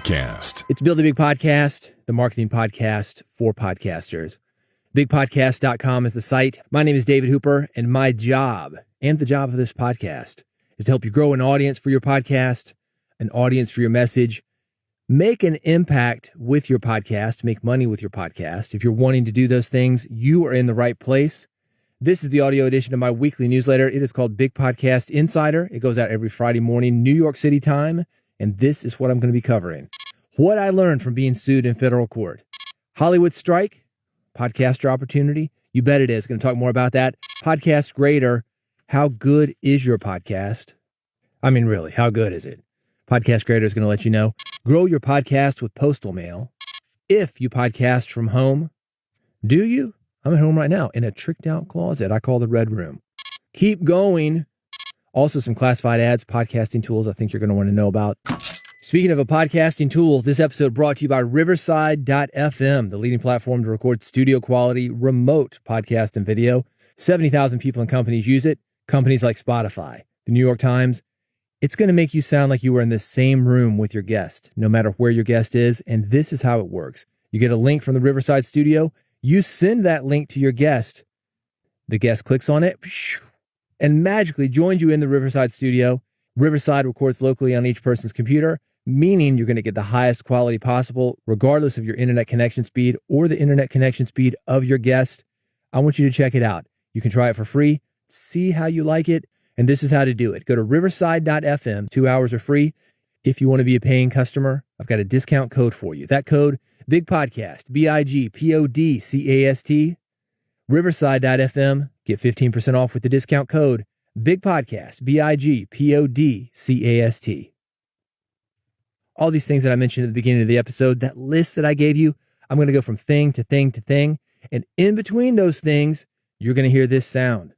Podcast. It's Build a Big Podcast, the marketing podcast for podcasters. Bigpodcast.com is the site. My name is David Hooper, and my job, and the job of this podcast, is to help you grow an audience for your podcast, an audience for your message, make an impact with your podcast, make money with your podcast. If you're wanting to do those things, you are in the right place. This is the audio edition of my weekly newsletter. It is called Big Podcast Insider. It goes out every Friday morning, New York City time, and this is what I'm going to be covering. What I learned from being sued in federal court. Hollywood strike, podcaster opportunity. You bet it is. Going to talk more about that. Podcast grader. How good is your podcast? I mean, really, how good is it? Podcast grader is going to let you know. Grow your podcast with postal mail. If you podcast from home, do you? I'm at home right now in a tricked out closet I call the Red Room. Keep going. Also some classified ads, podcasting tools I think you're going to want to know about. Speaking of a podcasting tool, this episode brought to you by Riverside.fm, the leading platform to record studio quality remote podcast and video. 70,000 people and companies use it. Companies like Spotify, the New York Times. It's going to make you sound like you were in the same room with your guest, no matter where your guest is. And this is how it works. You get a link from the Riverside studio. You send that link to your guest. The guest clicks on it and magically joins you in the Riverside studio. Riverside records locally on each person's computer, meaning you're going to get the highest quality possible, regardless of your internet connection speed or the internet connection speed of your guest. I want you to check it out. You can try it for free, see how you like it, and this is how to do it. Go to riverside.fm. 2 hours are free. If you want to be a paying customer, I've got a discount code for you. That code, Big Podcast, BIGPODCAST, riverside.fm. Get 15% off with the discount code, Big Podcast, BIGPODCAST. All these things that I mentioned at the beginning of the episode, that list that I gave you, I'm going to go from thing to thing to thing. And in between those things, you're going to hear this sound.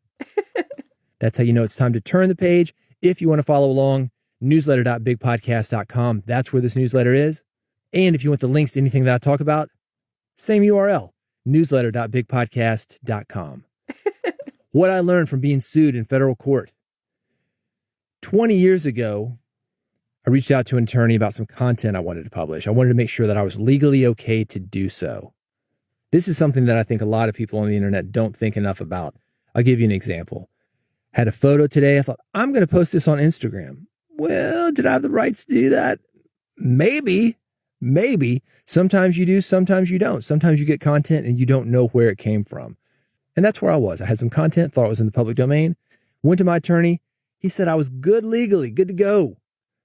That's how you know it's time to turn the page. If you want to follow along, newsletter.bigpodcast.com. That's where this newsletter is. And if you want the links to anything that I talk about, same URL, newsletter.bigpodcast.com. What I learned from being sued in federal court. 20 years ago, I reached out to an attorney about some content I wanted to publish. I wanted to make sure that I was legally okay to do so. This is something that I think a lot of people on the internet don't think enough about. I'll give you an example. Had a photo today. I thought, I'm going to post this on Instagram. Well, did I have the rights to do that? Maybe. Sometimes you do, sometimes you don't. Sometimes you get content and you don't know where it came from. And that's where I was. I had some content, thought it was in the public domain, went to my attorney. He said I was good legally, good to go.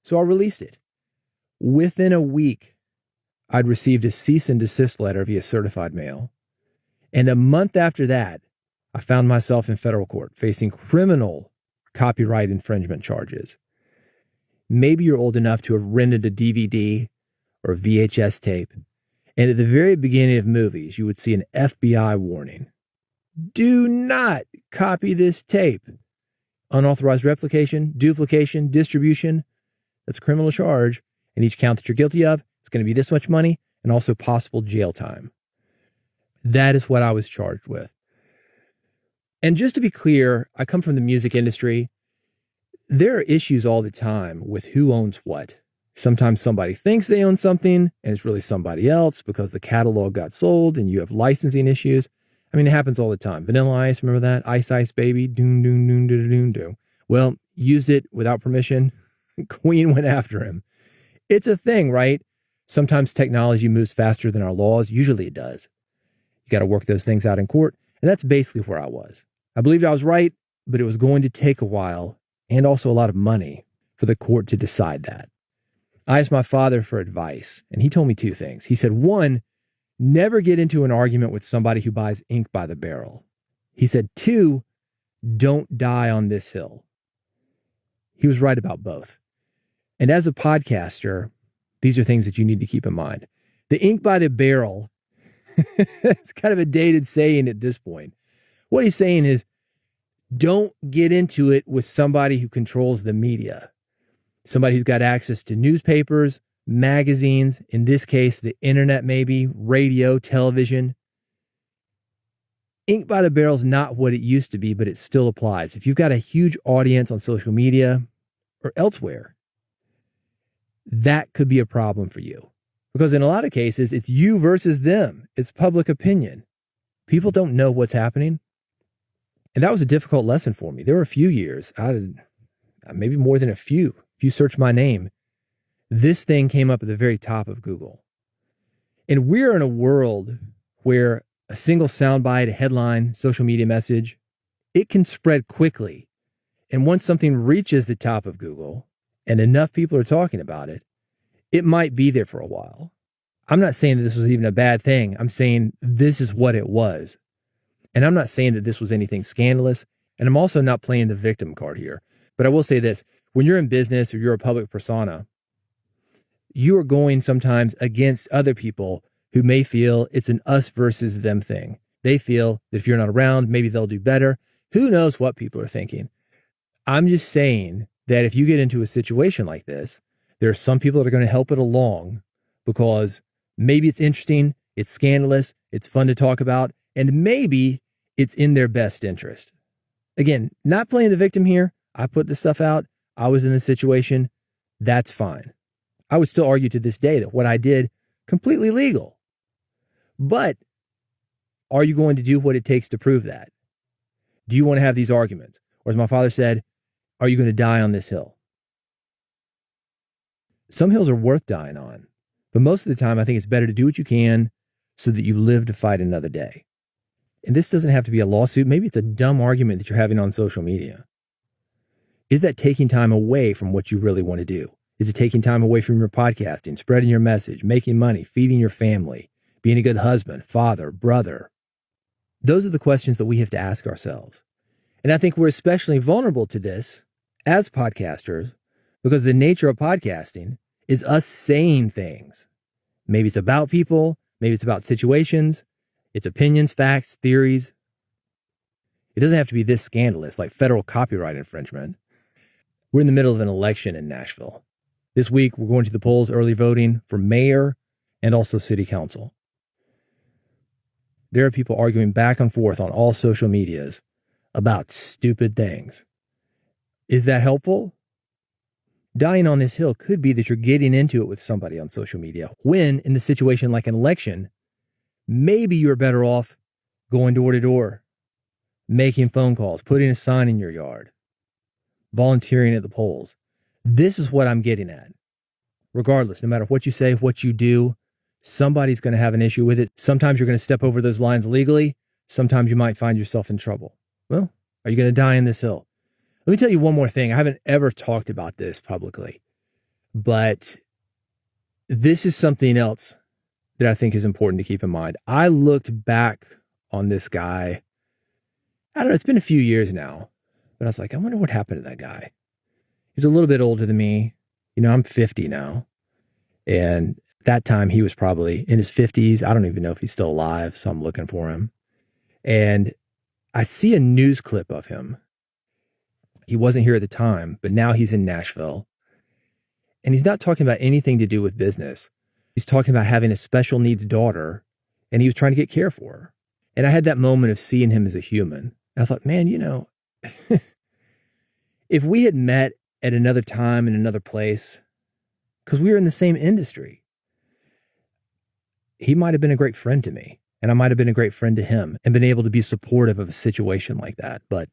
So I released it. Within a week, I'd received a cease and desist letter via certified mail. And a month after that, I found myself in federal court facing criminal copyright infringement charges. Maybe you're old enough to have rented a DVD or a VHS tape. And at the very beginning of movies, you would see an FBI warning. Do not copy this tape. Unauthorized replication, duplication, distribution. That's a criminal charge. And each count that you're guilty of, it's going to be this much money and also possible jail time. That is what I was charged with. And just to be clear, I come from the music industry. There are issues all the time with who owns what. Sometimes somebody thinks they own something and it's really somebody else because the catalog got sold and you have licensing issues. I mean, it happens all the time. Vanilla Ice, remember that? Ice Ice Baby, doom, doom, doom, doom, doom, doom. Well, used it without permission. Queen went after him. It's a thing, right? Sometimes technology moves faster than our laws. Usually it does. You got to work those things out in court. And that's basically where I was. I believed I was right, but it was going to take a while and also a lot of money for the court to decide that. I asked my father for advice, and he told me two things. He said, one, never get into an argument with somebody who buys ink by the barrel. He said, two, don't die on this hill. He was right about both. And as a podcaster, these are things that you need to keep in mind. The ink by the barrel, it's kind of a dated saying at this point. What he's saying is, don't get into it with somebody who controls the media. Somebody who's got access to newspapers, magazines, in this case, the internet maybe, radio, television. Ink by the barrel is not what it used to be, but it still applies. If you've got a huge audience on social media or elsewhere, that could be a problem for you. Because in a lot of cases, it's you versus them. It's public opinion. People don't know what's happening. And that was a difficult lesson for me. There were a few years, maybe more than a few. If you search my name, this thing came up at the very top of Google. And we're in a world where a single soundbite, a headline, social media message, it can spread quickly. And once something reaches the top of Google and enough people are talking about it, it might be there for a while. I'm not saying that this was even a bad thing. I'm saying this is what it was. And I'm not saying that this was anything scandalous. And I'm also not playing the victim card here. But I will say this, when you're in business or you're a public persona, you are going sometimes against other people who may feel it's an us versus them thing. They feel that if you're not around, maybe they'll do better. Who knows what people are thinking? I'm just saying that if you get into a situation like this, there are some people that are going to help it along because maybe it's interesting, it's scandalous, it's fun to talk about, and maybe it's in their best interest. Again, not playing the victim here. I put this stuff out. I was in a situation. That's fine. I would still argue to this day that what I did, completely legal. But are you going to do what it takes to prove that? Do you want to have these arguments? Or as my father said, are you going to die on this hill? Some hills are worth dying on. But most of the time, I think it's better to do what you can so that you live to fight another day. And this doesn't have to be a lawsuit. Maybe it's a dumb argument that you're having on social media. Is that taking time away from what you really want to do? Is it taking time away from your podcasting, spreading your message, making money, feeding your family, being a good husband, father, brother? Those are the questions that we have to ask ourselves. And I think we're especially vulnerable to this as podcasters because the nature of podcasting is us saying things. Maybe it's about people, maybe it's about situations, it's opinions, facts, theories. It doesn't have to be this scandalous, like federal copyright infringement. We're in the middle of an election in Nashville. This week, we're going to the polls, early voting for mayor and also city council. There are people arguing back and forth on all social medias about stupid things. Is that helpful? Dying on this hill could be that you're getting into it with somebody on social media when, in the situation like an election, maybe you're better off going door to door, making phone calls, putting a sign in your yard, volunteering at the polls. This is what I'm getting at. Regardless, no matter what you say, what you do, somebody's going to have an issue with it. Sometimes you're going to step over those lines legally. Sometimes you might find yourself in trouble. Well, are you going to die on this hill? Let me tell you one more thing. I haven't ever talked about this publicly, but this is something else that I think is important to keep in mind. I looked back on this guy. I don't know, it's been a few years now, but I was like, I wonder what happened to that guy. He's a little bit older than me. You know, I'm 50 now. And that time he was probably in his 50s. I don't even know if he's still alive, so I'm looking for him. And I see a news clip of him. He wasn't here at the time, but now he's in Nashville. And he's not talking about anything to do with business. He's talking about having a special needs daughter, and he was trying to get care for her. And I had that moment of seeing him as a human. And I thought, man, you know, if we had met at another time in another place, because we were in the same industry, he might have been a great friend to me, and I might have been a great friend to him and been able to be supportive of a situation like that. But,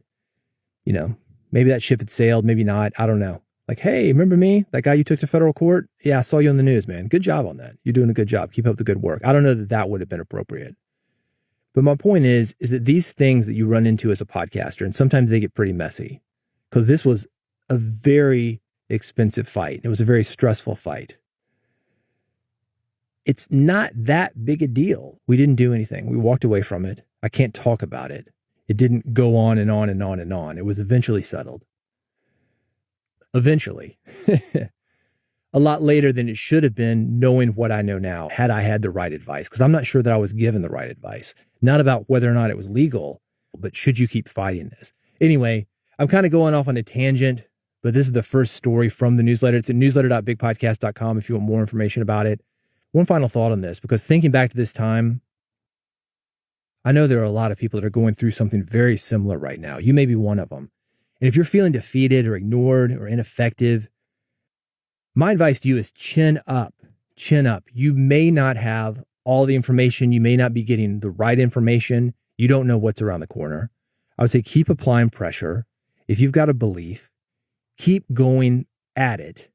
you know, maybe that ship had sailed, maybe not. I don't know. Like, hey, remember me? That guy you took to federal court? Yeah, I saw you on the news, man. Good job on that. You're doing a good job. Keep up the good work. I don't know that that would have been appropriate. But my point is that these things that you run into as a podcaster, and sometimes they get pretty messy, because this was a very expensive fight. It was a very stressful fight. It's not that big a deal. We didn't do anything. We walked away from it. I can't talk about it. It didn't go on and on and on and on. It was eventually settled. Eventually. A lot later than it should have been, knowing what I know now, had I had the right advice. Because I'm not sure that I was given the right advice. Not about whether or not it was legal, but should you keep fighting this? Anyway, I'm kind of going off on a tangent, but this is the first story from the newsletter. It's at newsletter.bigpodcast.com if you want more information about it. One final thought on this, because thinking back to this time, I know there are a lot of people that are going through something very similar right now. You may be one of them. And if you're feeling defeated or ignored or ineffective, my advice to you is chin up. chin up. You may not have all the information. You may not be getting the right information. You don't know what's around the corner. I would say keep applying pressure. If you've got a belief, keep going at it.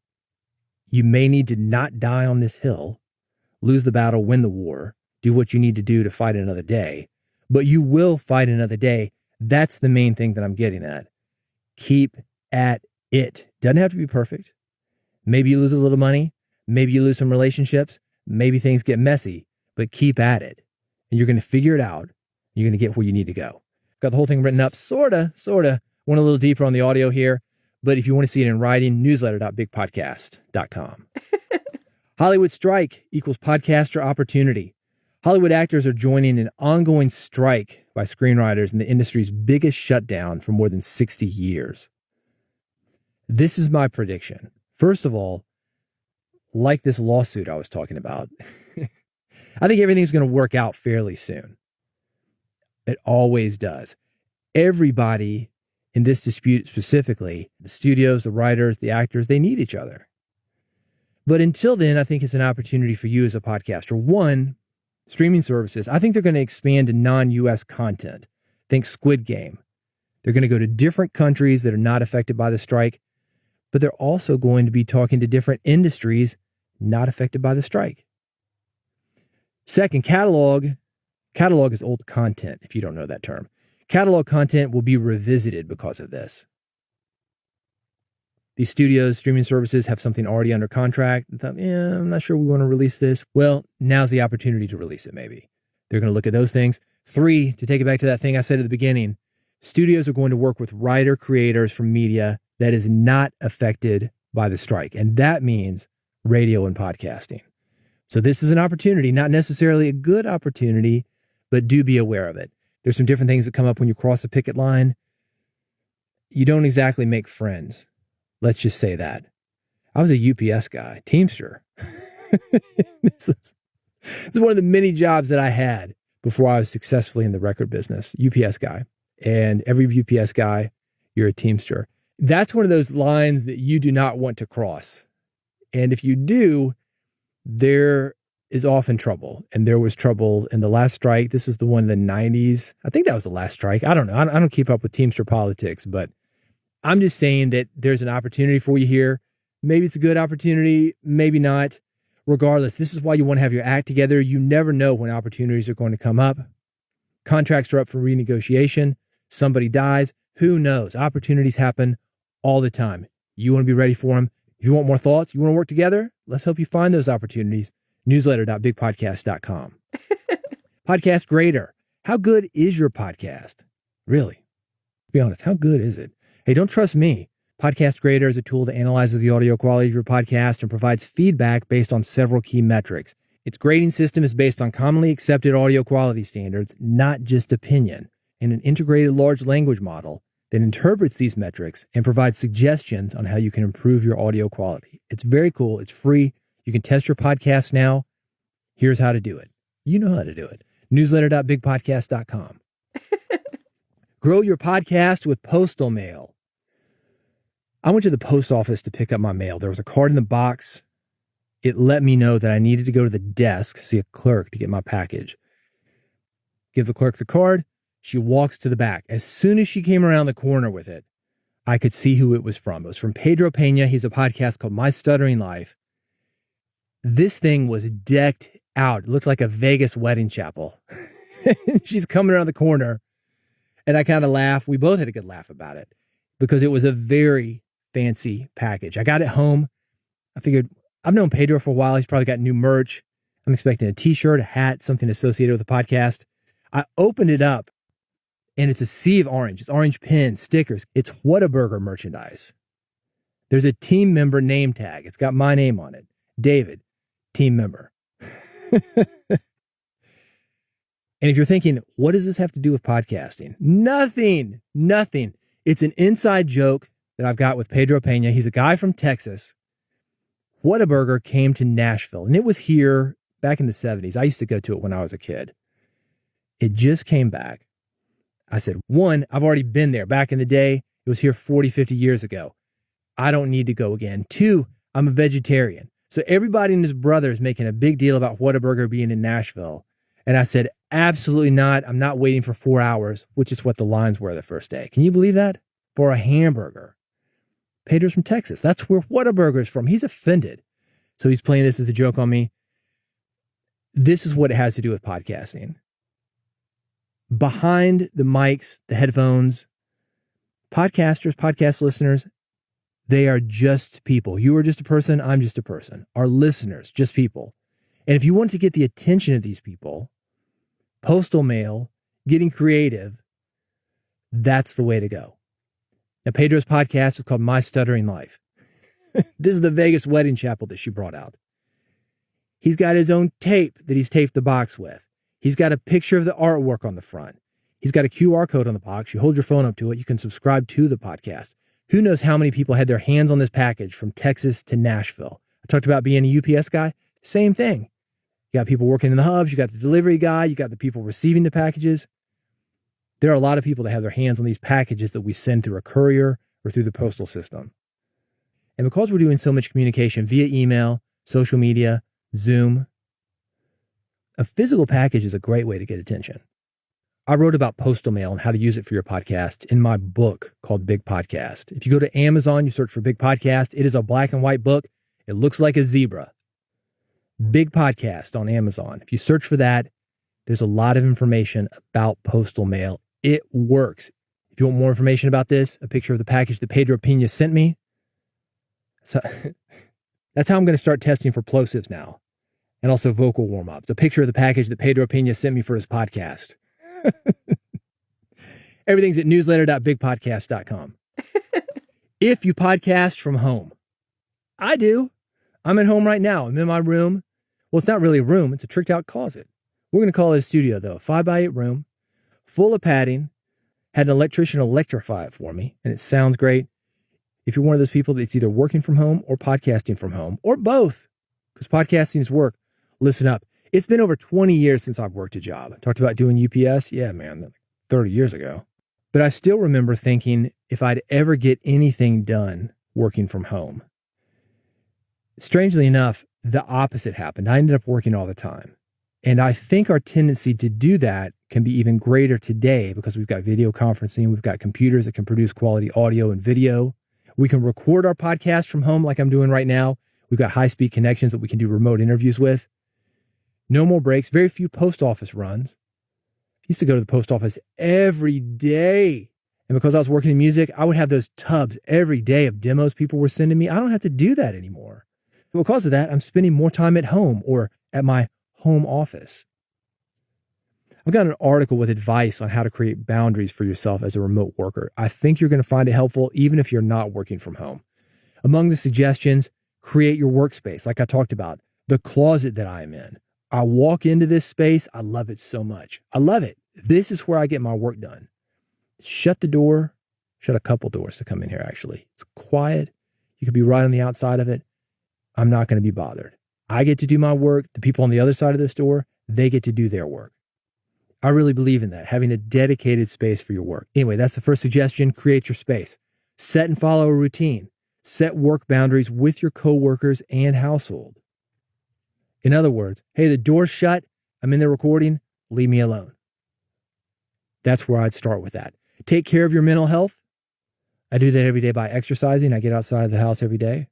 You may need to not die on this hill, lose the battle, win the war, do what you need to do to fight another day, but you will fight another day. That's the main thing that I'm getting at. Keep at it. Doesn't have to be perfect. Maybe you lose a little money. Maybe you lose some relationships. Maybe things get messy, but keep at it. And you're going to figure it out. You're going to get where you need to go. Got the whole thing written up, sorta. Went a little deeper on the audio here. But if you want to see it in writing, newsletter.bigpodcast.com. Hollywood strike equals podcaster opportunity. Hollywood actors are joining an ongoing strike by screenwriters in the industry's biggest shutdown for more than 60 years. This is my prediction. First of all, like this lawsuit I was talking about, I think everything's going to work out fairly soon. It always does. Everybody in this dispute specifically, the studios, the writers, the actors, they need each other. But until then, I think it's an opportunity for you as a podcaster. One, streaming services, I think they're going to expand to non-US content. Think Squid Game. They're going to go to different countries that are not affected by the strike, but they're also going to be talking to different industries not affected by the strike. Second, catalog. Catalog is old content, if you don't know that term. Catalog content will be revisited because of this. These studios, streaming services have something already under contract and thought, I'm not sure we want to release this. Well, now's the opportunity to release it, maybe. They're going to look at those things. Three, to take it back to that thing I said at the beginning, studios are going to work with writer-creators from media that is not affected by the strike. And that means radio and podcasting. So this is an opportunity, not necessarily a good opportunity, but do be aware of it. There's some different things that come up when you cross the picket line. You don't exactly make friends. Let's just say that. I was a UPS guy, Teamster. This is one of the many jobs that I had before I was successfully in the record business, UPS guy. And every UPS guy, you're a Teamster. That's one of those lines that you do not want to cross. And if you do, there is often trouble. And there was trouble in the last strike. This is the one in the 90s. I think that was the last strike. I don't know. I don't keep up with Teamster politics, but I'm just saying that there's an opportunity for you here. Maybe it's a good opportunity, maybe not. Regardless, this is why you want to have your act together. You never know when opportunities are going to come up. Contracts are up for renegotiation. Somebody dies. Who knows? Opportunities happen all the time. You want to be ready for them. If you want more thoughts, you want to work together, let's help you find those opportunities. Newsletter.bigpodcast.com. Podcast grader. How good is your podcast? Really? Be honest, how good is it? Hey, don't trust me. Podcast Grader is a tool that analyzes the audio quality of your podcast and provides feedback based on several key metrics. Its grading system is based on commonly accepted audio quality standards, not just opinion, and an integrated large language model that interprets these metrics and provides suggestions on how you can improve your audio quality. It's very cool. It's free. You can test your podcast now. Here's how to do it. You know how to do it. Newsletter.bigpodcast.com. Grow your podcast with postal mail. I went to the post office to pick up my mail. There was a card in the box. It let me know that I needed to go to the desk, see a clerk to get my package. Give the clerk the card. She walks to the back. As soon as she came around the corner with it, I could see who it was from. It was from Pedro Pena. He's a podcast called My Stuttering Life. This thing was decked out. It looked like a Vegas wedding chapel. She's coming around the corner, and I kind of laughed. We both had a good laugh about it because it was a very fancy package. I got it home. I figured I've known Pedro for a while. He's probably got new merch. I'm expecting a t-shirt, a hat, something associated with the podcast. I opened it up and it's a sea of orange. It's orange pins, stickers. It's Whataburger merchandise. There's a team member name tag. It's got my name on it. David, team member. And if you're thinking, what does this have to do with podcasting? Nothing. It's an inside joke that I've got with Pedro Pena. He's a guy from Texas. Whataburger came to Nashville, and it was here back in the 70s. I used to go to it when I was a kid. It just came back. I said, one, I've already been there back in the day. It was here 40, 50 years ago. I don't need to go again. Two, I'm a vegetarian. So everybody and his brother is making a big deal about Whataburger being in Nashville. And I said, absolutely not. I'm not waiting for 4 hours, which is what the lines were the first day. Can you believe that? For a hamburger. Pedro's from Texas. That's where Whataburger is from. He's offended. So he's playing this as a joke on me. This is what it has to do with podcasting. Behind the mics, the headphones, podcasters, podcast listeners, they are just people. You are just a person. I'm just a person. Our listeners, just people. And if you want to get the attention of these people, postal mail, getting creative, that's the way to go. Now, Pedro's podcast is called My Stuttering Life. This is the Vegas wedding chapel that she brought out. He's got his own tape that he's taped the box with. He's got a picture of the artwork on the front. He's got a QR code on the box. You hold your phone up to it. You can subscribe to the podcast. Who knows how many people had their hands on this package from Texas to Nashville. I talked about being a UPS guy. Same thing. You got people working in the hubs. You got the delivery guy. You got the people receiving the packages. There are a lot of people that have their hands on these packages that we send through a courier or through the postal system. And because we're doing so much communication via email, social media, Zoom, a physical package is a great way to get attention. I wrote about postal mail and how to use it for your podcast in my book called Big Podcast. If you go to Amazon, you search for Big Podcast. It is a black and white book. It looks like a zebra. Big Podcast on Amazon. If you search for that, there's a lot of information about postal mail. It works. If you want more information about this, a picture of the package that Pedro Pena sent me. So that's how I'm going to start testing for plosives now. And also vocal warm-ups. A picture of the package that Pedro Pena sent me for his podcast. Everything's at newsletter.bigpodcast.com. If you podcast from home, I do. I'm at home right now. I'm in my room. Well, it's not really a room. It's a tricked out closet. We're going to call it a studio, though. 5x8 room, full of padding. Had an electrician electrify it for me, and it sounds great. If you're one of those people that's either working from home or podcasting from home, or both, because podcasting is work, listen up. It's been over 20 years since I've worked a job. I talked about doing UPS. Yeah, man, 30 years ago. But I still remember thinking if I'd ever get anything done working from home. Strangely enough, the opposite happened. I ended up working all the time. And I think our tendency to do that can be even greater today because we've got video conferencing. We've got computers that can produce quality audio and video. We can record our podcast from home like I'm doing right now. We've got high-speed connections that we can do remote interviews with. No more breaks. Very few post office runs. I used to go to the post office every day. And because I was working in music, I would have those tubs every day of demos people were sending me. I don't have to do that anymore. Because of that, I'm spending more time at home or at my home office. I've got an article with advice on how to create boundaries for yourself as a remote worker. I think you're going to find it helpful even if you're not working from home. Among the suggestions, create your workspace, like I talked about, the closet that I am in. I walk into this space. I love it so much. I love it. This is where I get my work done. Shut the door. Shut a couple doors to come in here, actually. It's quiet. You could be right on the outside of it. I'm not going to be bothered. I get to do my work. The people on the other side of this door, they get to do their work. I really believe in that, having a dedicated space for your work. Anyway, that's the first suggestion. Create your space. Set and follow a routine. Set work boundaries with your coworkers and household. In other words, hey, the door's shut. I'm in there recording. Leave me alone. That's where I'd start with that. Take care of your mental health. I do that every day by exercising. I get outside of the house every day.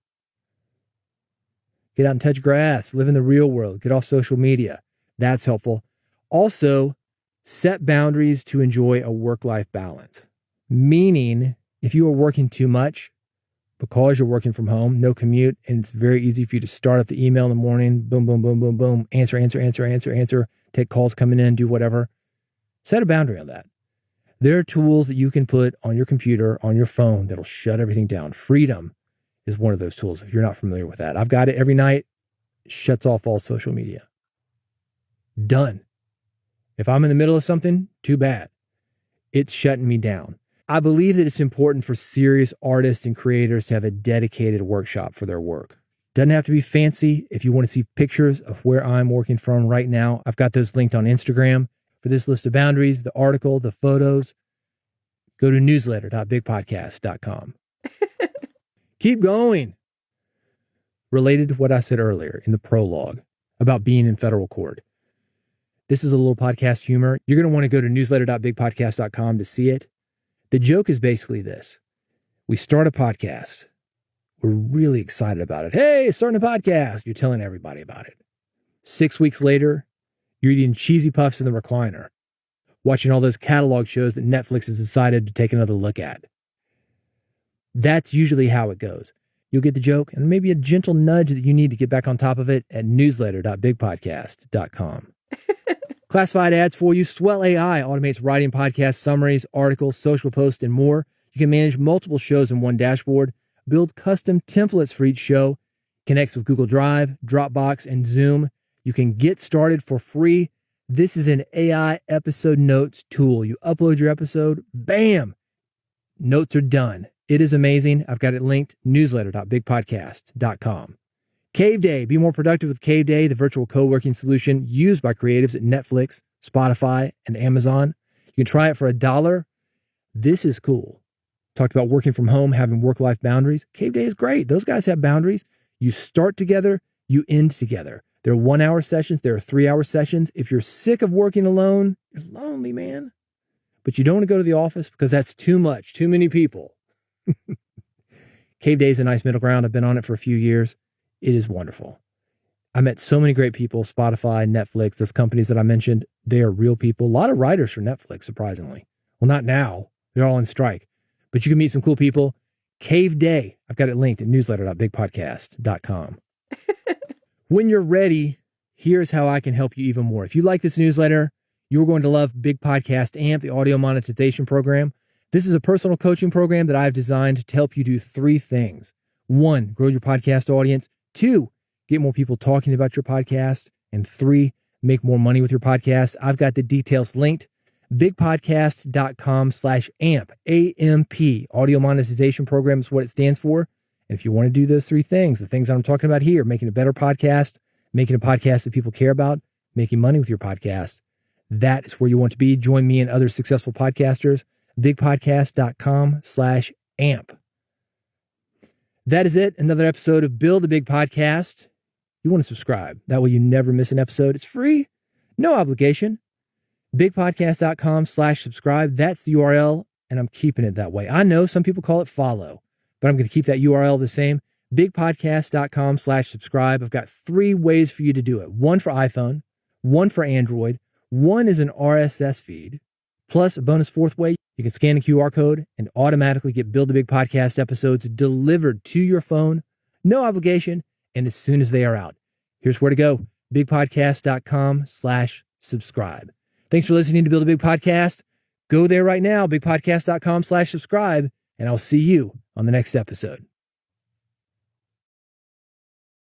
Get out and touch grass. Live in the real world. Get off social media. That's helpful. Also, set boundaries to enjoy a work-life balance. Meaning, if you are working too much, because you're working from home, no commute, and it's very easy for you to start up the email in the morning, boom, boom, boom, boom, boom, answer, take calls coming in, do whatever. Set a boundary on that. There are tools that you can put on your computer, on your phone, that'll shut everything down. Freedom is one of those tools if you're not familiar with that. I've got it every night. It shuts off all social media. Done. If I'm in the middle of something, too bad. It's shutting me down. I believe that it's important for serious artists and creators to have a dedicated workshop for their work. Doesn't have to be fancy. If you want to see pictures of where I'm working from right now, I've got those linked on Instagram. For this list of boundaries, the article, the photos, go to newsletter.bigpodcast.com. Keep going. related to what I said earlier in the prologue about being in federal court. This is a little podcast humor. You're going to want to go to newsletter.bigpodcast.com to see it. The joke is basically this. We start a podcast. We're really excited about it. Hey, starting a podcast. You're telling everybody about it. 6 weeks later, you're eating cheesy puffs in the recliner, watching all those catalog shows that Netflix has decided to take another look at. That's usually how it goes. You'll get the joke and maybe a gentle nudge that you need to get back on top of it at newsletter.bigpodcast.com. Classified ads for you. Swell AI automates writing podcast summaries, articles, social posts, and more. You can manage multiple shows in one dashboard, build custom templates for each show, connects with Google Drive, Dropbox, and Zoom. You can get started for free. This is an AI episode notes tool. You upload your episode, bam, notes are done. It is amazing. I've got it linked, newsletter.bigpodcast.com. Cave Day. Be more productive with Cave Day, the virtual co-working solution used by creatives at Netflix, Spotify, and Amazon. You can try it for $1. This is cool. Talked about working from home, having work-life boundaries. Cave Day is great. Those guys have boundaries. You start together, you end together. There are 1-hour sessions. There are 3-hour sessions. If you're sick of working alone, you're lonely, man. But you don't want to go to the office because that's too much, too many people. Cave Day is a nice middle ground. I've been on it for a few years. It is wonderful. I met so many great people, Spotify, Netflix, those companies that I mentioned. They are real people. A lot of writers for Netflix, surprisingly. Well, not now. They're all on strike. But you can meet some cool people. Cave Day. I've got it linked at newsletter.bigpodcast.com. When you're ready, here's how I can help you even more. If you like this newsletter, you're going to love Big Podcast AMP, the audio monetization program. This is a personal coaching program that I've designed to help you do 3 things. 1, grow your podcast audience. 2, get more people talking about your podcast. And 3, make more money with your podcast. I've got the details linked. bigpodcast.com/AMP, AMP, audio monetization program is what it stands for. And if you want to do those 3 things, the things that I'm talking about here, making a better podcast, making a podcast that people care about, making money with your podcast, that is where you want to be. Join me and other successful podcasters, bigpodcast.com/AMP. That is it. Another episode of Build a Big Podcast. You want to subscribe. That way you never miss an episode. It's free. No obligation. bigpodcast.com/subscribe. That's the URL, and I'm keeping it that way. I know some people call it follow, but I'm going to keep that URL the same. bigpodcast.com/subscribe. I've got 3 ways for you to do it. 1 for iPhone, 1 for Android. 1 is an RSS feed. Plus a bonus 4th way, you can scan a QR code and automatically get Build a Big Podcast episodes delivered to your phone. No obligation. And as soon as they are out, here's where to go. bigpodcast.com/subscribe. Thanks for listening to Build a Big Podcast. Go there right now, bigpodcast.com/subscribe, and I'll see you on the next episode.